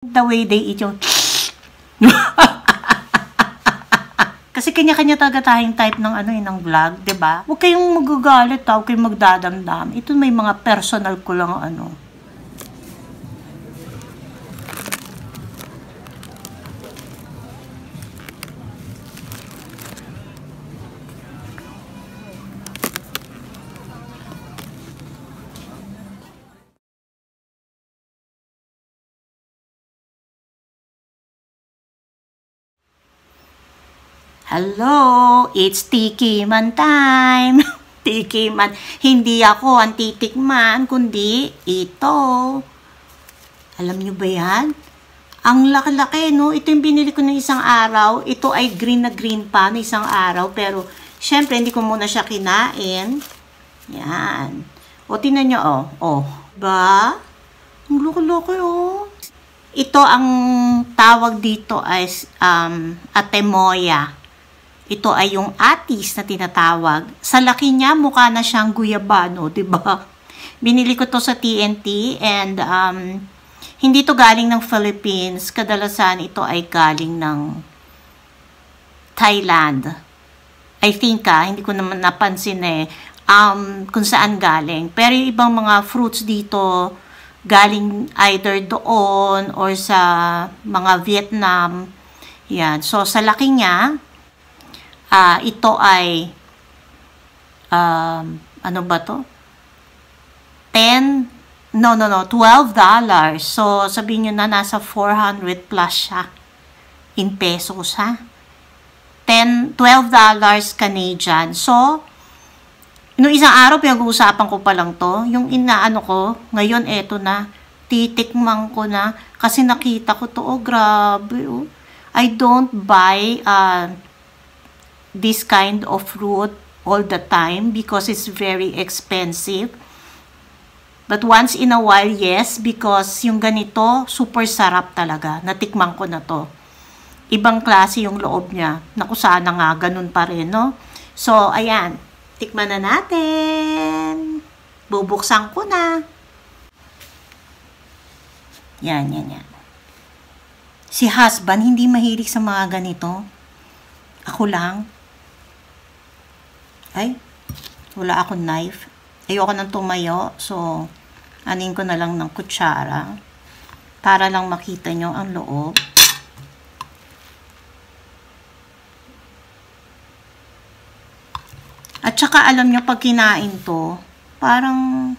The way they eat yung kasi kanya-kanya talaga tayong type ng ng vlog, 'di ba? Huwag kayong magagalit, huwag kayong magdadamdam. Ito may mga personal ko lang Hello, it's Tiki Man time. Tiki Man. Hindi ako ang titikman, kundi ito. Alam nyo ba yan? Ang laki-laki, no? Ito yung binili ko ng isang araw. Ito ay green na green pa ng isang araw. Pero, syempre, hindi ko muna siya kinain. Yan. O, tinan nyo, oh. Oh, ba? Ang laki-laki, oh. Ito, ang tawag dito ay atemoya. Ito ay yung atis na tinatawag. Sa laki niya, mukha na siyang guyabano, diba? Binili ko to sa TNT and hindi to galing ng Philippines. Kadalasan ito ay galing ng Thailand. I think hindi ko naman napansin kung saan galing. Pero yung ibang mga fruits dito, galing either doon or sa mga Vietnam. Yan. So, sa laki niya, ito ay ano ba to? $12. So, sabihin nyo na nasa 400 plus siya in pesos, ha? $12 Canadian. So, noong isang araw, pinag-uusapan ko pa lang to. Yung inaano ko, ngayon, eto na. Titikman ko na. Kasi nakita ko to, oh, grabe, oh. I don't buy, this kind of fruit all the time because it's very expensive. But once in a while, yes, because yung ganito, super sarap talaga. Natikman ko na to. Ibang klase yung loob niya. Naku, sana nga, ganun pa rin, no? So, ayan. Tikman na natin. Bubuksan ko na. Yan. Si husband, hindi mahilig sa mga ganito. Ako lang. Ay, wala akong knife. Ayoko nang tumayo. So, anin ko na lang ng kutsara. Para lang makita nyo ang loob. At saka alam nyo, pag kinain to, parang,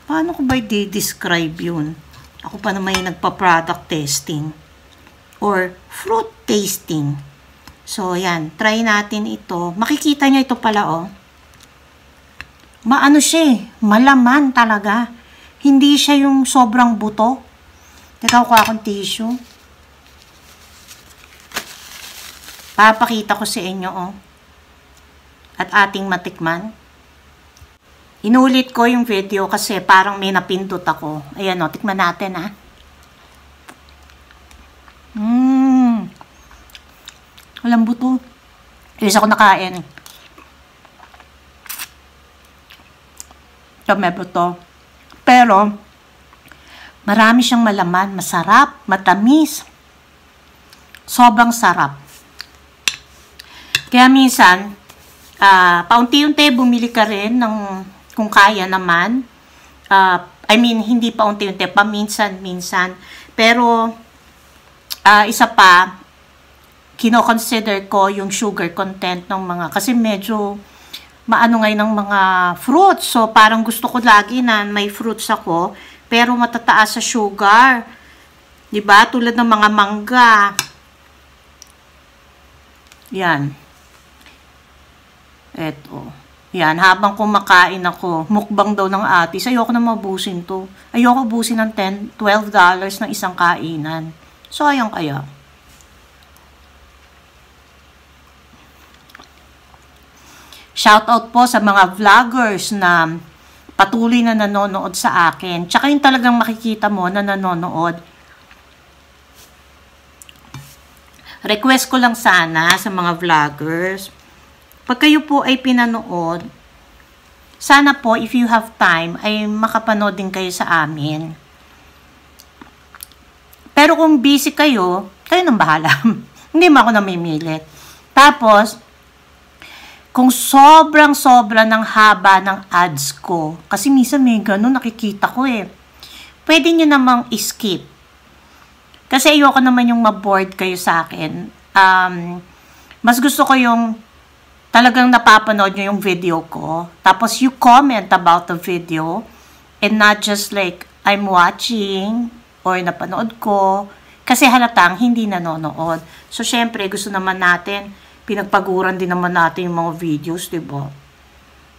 paano ko ba i-describe yun? Ako pa naman yung nagpa-product testing. Or fruit tasting. So, yan. Try natin ito. Makikita nyo ito pala, oh. Maano siya, malaman talaga. Hindi siya yung sobrang buto. Teka, ko akong tissue. Papakita ko sa inyo, oh. At ating matikman. Inulit ko yung video kasi parang may napindot ako. Ayan, oh. Tikman natin, ah. Walang buto. Isa ko nakain. Ito may buto. Pero, marami siyang malaman. Masarap, matamis. Sobrang sarap. Kaya minsan, paunti-unti bumili ka rin ng kung kaya naman. I mean, hindi paunti-unti, paminsan-minsan. Pero, isa pa, kino-consider ko yung sugar content ng mga, kasi medyo maano ngayon ng mga fruits. So, parang gusto ko lagi na may fruits ako, pero matataas sa sugar. Diba? Tulad ng mga mangga. Yan. Eto. Yan. Habang kumakain ako, mukbang daw ng atis, ayoko na mabusin to. Ayoko busin ng $12 ng isang kainan. So, ayan kaya. Shoutout po sa mga vloggers na patuloy na nanonood sa akin. Tsaka yung talagang makikita mo na nanonood. Request ko lang sana sa mga vloggers. Pag kayo po ay pinanood, sana po if you have time ay makapanood din kayo sa amin. Pero kung busy kayo, kayo nang bahala. Hindi mo ako namimilit. Tapos, kung sobrang-sobra ng haba ng ads ko, kasi minsan may ganun nakikita ko eh, pwede nyo namang skip. Kasi ayoko naman yung ma-bored kayo sa akin. Mas gusto ko yung talagang napapanood nyo yung video ko. Tapos you comment about the video and not just like I'm watching or napanood ko. Kasi halatang hindi nanonood. So, syempre, gusto naman natin, pinagpaguran din naman natin yung mga videos, diba?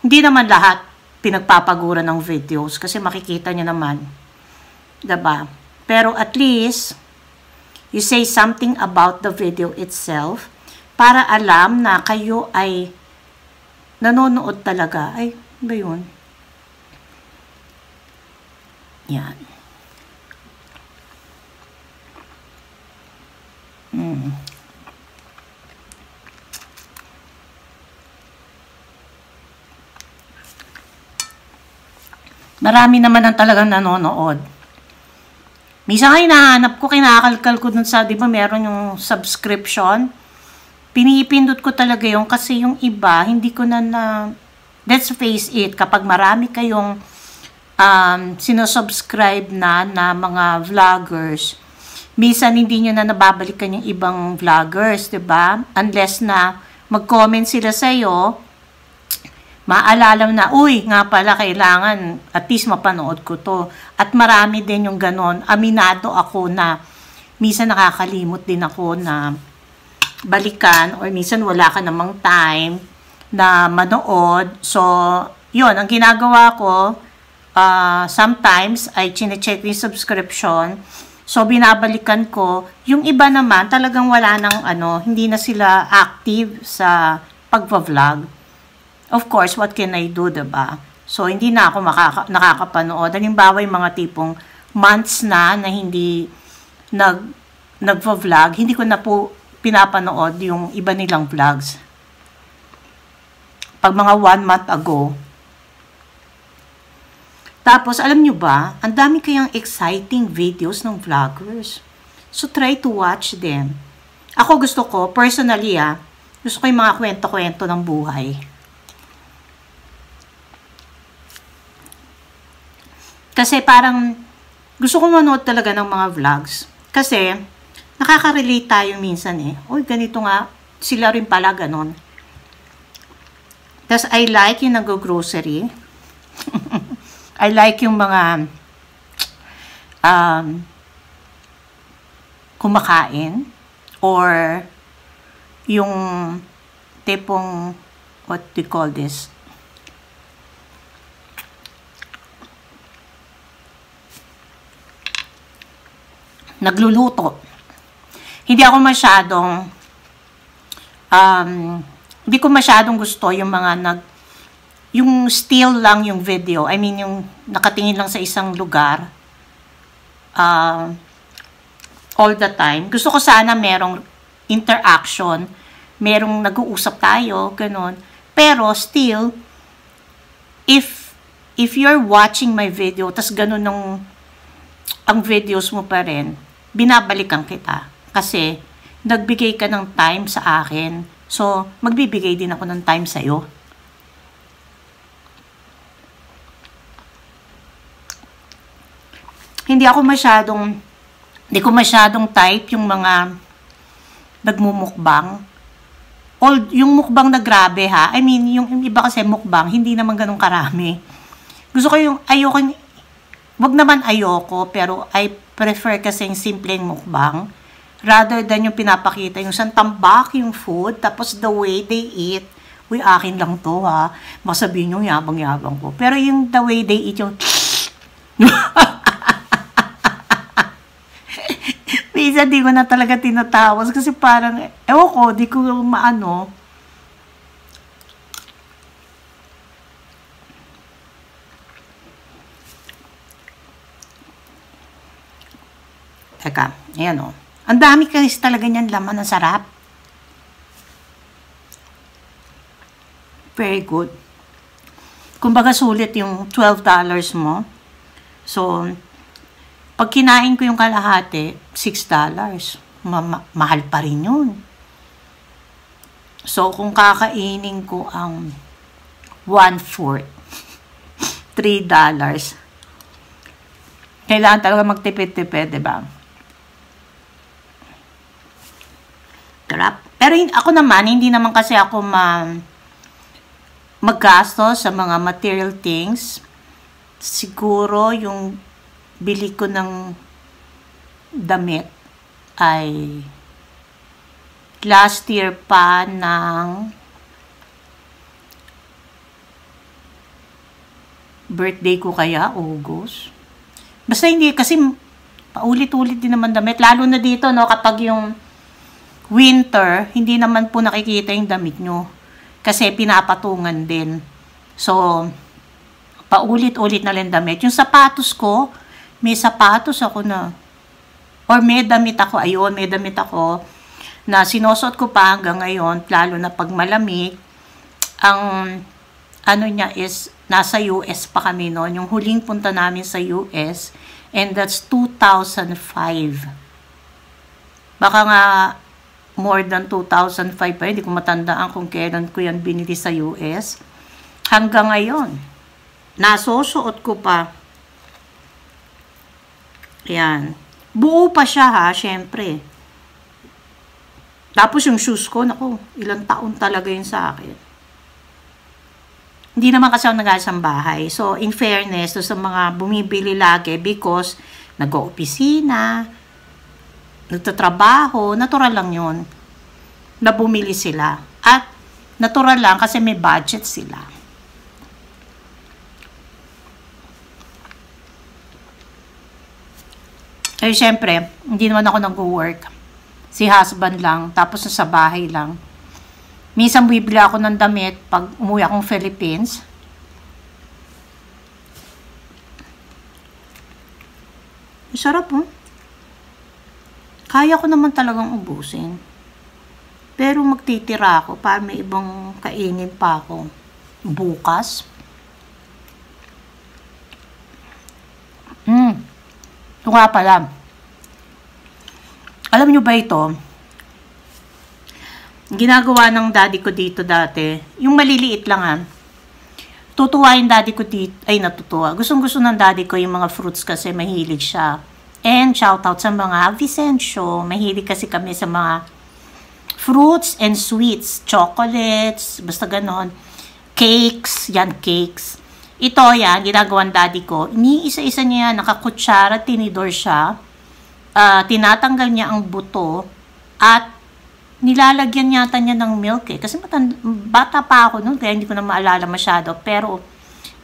Hindi naman lahat pinagpapaguran ng videos kasi makikita nyo naman. Diba? Pero at least, you say something about the video itself para alam na kayo ay nanonood talaga. Ay, ba yun? Yan. Marami naman ang talagang nanonood. Minsan nga hinahanap ko, kinakalkal ko dun sa, di ba meron yung subscription. Pinipindot ko talaga yung kasi yung iba, hindi ko na let's face it, kapag marami kayong sinosubscribe na mga vloggers, minsan hindi nyo na nababalikan yung ibang vloggers, diba? Unless na mag-comment sila sa'yo, maalala na, uy, nga pala, kailangan at least mapanood ko to. At marami din yung ganon. Aminado ako na minsan nakakalimot din ako na balikan or minsan wala ka namang time na manood. So, yun, ang ginagawa ko, sometimes ay chine-check yung subscription. So, binabalikan ko. Yung iba naman, talagang wala nang hindi na sila active sa pagpa-vlog. Of course, what can I do, diba? So, hindi na ako nakakapanood. Halimbawa, yung mga tipong months na hindi nagpa-vlog, hindi ko na po pinapanood yung iba nilang vlogs. Pag mga 1 month ago. Tapos, alam nyo ba, ang dami kayang exciting videos ng vloggers. So, try to watch them. Ako gusto ko, personally gusto ko yung mga kwento-kwento ng buhay. Kasi parang, gusto ko manood talaga ng mga vlogs. Kasi, nakaka-relate tayo minsan eh. Uy, ganito nga, sila rin pala ganon. Tapos, I like yung nag-grocery. I like yung mga kumakain or yung tipong what do you call this? Nagluluto. Hindi ako masyadong hindi ko masyadong gusto yung mga yung still lang yung video. I mean, yung nakatingin lang sa isang lugar all the time. Gusto ko sana merong interaction, merong nag-uusap tayo, ganun. Pero still, if you're watching my video, tas ganun ang videos mo pa rin, binabalikan kita. Kasi, nagbigay ka ng time sa akin. So, magbibigay din ako ng time sa'yo. Hindi ko masyadong type yung mga nagmumukbang. Yung mukbang na grabe ha. I mean, yung iba kasi mukbang, hindi naman ganun karami. Gusto ko yung, wag naman ayoko, pero I prefer kasi yung simpleng mukbang. Rather than yung pinapakita, yung santambak yung food, tapos the way they eat, uy, akin lang to ha. Masabihin yung yabang-yabang ko. Pero yung the way they eat, yung minsan di ko na talaga tinatawas kasi parang, ewan ko, di ko maano. Teka, ayan o. Ang dami kasi talaga niyan laman, ang sarap. Very good. Kumbaga sulit yung $12 mo. So, Pag kinain ko yung kalahati, $6. Mahal pa rin yun. So, kung kakainin ko ang 1/4, $3, kailangan talaga magtipid-tipid, diba? Sarap. Pero ako naman, hindi naman kasi ako maggastos sa mga material things. Siguro yung bili ko ng damit ay last year pa ng birthday ko kaya, August. Basta hindi, kasi paulit-ulit din naman damit. Lalo na dito, no, kapag yung winter, hindi naman po nakikita yung damit nyo. Kasi pinapatungan din. So, paulit-ulit na lang damit. Yung sapatos ko, may sapatos ako na, or may damit ako, ayun, may damit ako, na sinusot ko pa hanggang ngayon, lalo na pag malamig. Ang, ano niya is, nasa US pa kami noon. Yung huling punta namin sa US, and that's 2005. Baka nga, more than 2005 pa, hindi ko matandaan kung kailan ko yan binili sa US. Hanggang ngayon, nasusuot ko pa. Yan. Buo pa siya ha, syempre. Tapos yung shoes ko, naku, ilang taon talaga yun sa akin. Hindi naman kasi ako nag-aasang bahay. So, in fairness, sa mga bumibili lagi, because nag-opisina, nagtatrabaho, natural lang yun na bumili sila. At natural lang kasi may budget sila. Eh, syempre, hindi naman ako nag-work. Si husband lang, tapos sa bahay lang. Minsan bibili ako ng damit pag umuwi akong Philippines. Sarap, oh. Kaya ko naman talagang ubusin. Pero magtitira ako para may ibang kainin pa ako bukas. Ito nga pala. Alam nyo ba ito? Ginagawa ng daddy ko dito dati, yung maliliit lang ha. Tutuwa yung daddy ko dito, ay natutuwa. Gustong-gusto ng daddy ko yung mga fruits kasi mahilig siya. And shoutout sa mga Vicencio, mahilig kasi kami sa mga fruits and sweets, chocolates, basta ganon. Cakes, yan cakes. Ito yan, ginagawa ng daddy ko. Iniisa-isa niya yan, nakakutsara, tinidor siya. Tinatanggal niya ang buto at nilalagyan yata niya ng milk eh. Kasi bata pa ako noon, kaya hindi ko na maalala masyado. Pero,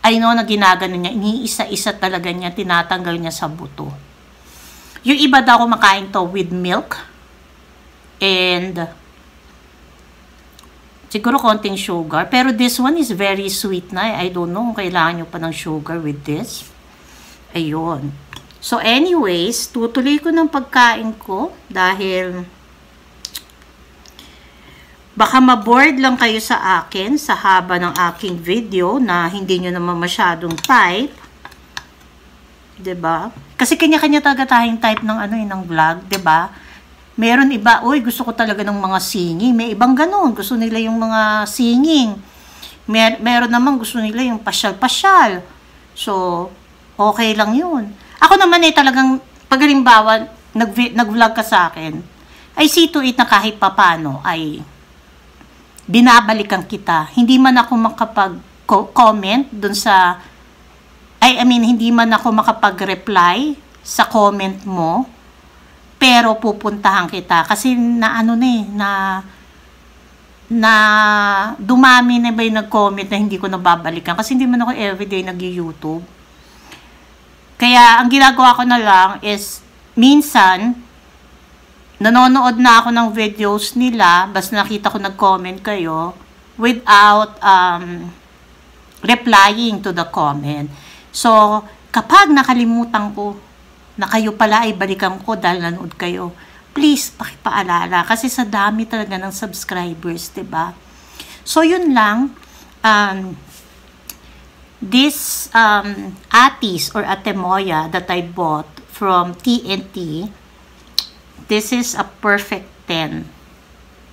I know na ginagano niya, iniisa-isa talaga niya, tinatanggal niya sa buto. Yung iba daw kumakain to with milk. And, siguro konting sugar. Pero this one is very sweet na. I don't know kung kailangan nyo pa ng sugar with this. Ayun. So, anyways, tutuloy ko ng pagkain ko dahil baka ma-bored lang kayo sa akin sa haba ng aking video na hindi nyo naman masyadong type. 'Di ba? Kasi kanya-kanya talaga tayong type ng ng vlog, 'di ba? Meron iba, uy, gusto ko talaga ng mga singing. May ibang ganoon, gusto nila yung mga singing. Meron naman gusto nila yung pasyal-pasyal. So, okay lang 'yun. Ako naman talagang pag halimbawa nag-vlog ka sa akin, I see to it na kahit papano ay binabalikan kita. Hindi man ako makapag-comment dun sa hindi man ako makapag-reply sa comment mo, pero pupuntahan kita kasi na dumami na ba yung nag-comment na hindi ko nababalikan kasi hindi man ako everyday nag-YouTube. Kaya ang ginagawa ko na lang is minsan nanonood na ako ng videos nila, basta nakita ko nag-comment kayo, without replying to the comment. So, kapag nakalimutan ko na kayo pala ay balikan ko dahil nanood kayo, please, pakipaalala. Kasi sa dami talaga ng subscribers, diba? So, yun lang. This Atis or Atemoya that I bought from TNT. This is a perfect 10.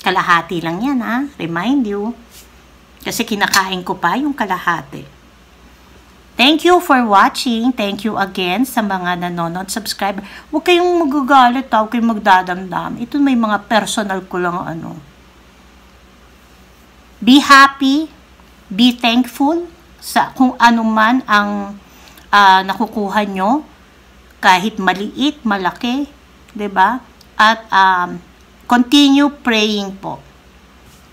Kalahati lang yan, ha? Remind you. Kasi kinakain ko pa yung kalahati. Thank you for watching. Thank you again sa mga nanonood, subscribe. Huwag kayong magagalit, huwag kayong magdadamdam. Ito may mga personal ko lang ano. Be happy, be thankful sa kung ano man ang nakukuha nyo, kahit maliit, malaki, 'di ba? At continue praying po.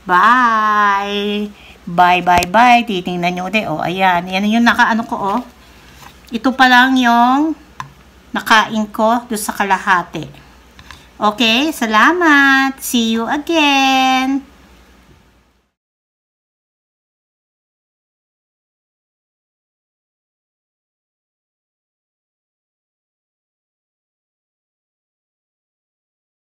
Bye! Bye. Titingnan nyo ulit. O, ayan. Yan yung nakaano ko, oh. Ito pa lang yung nakain ko doon sa kalahati. Okay, salamat. See you again.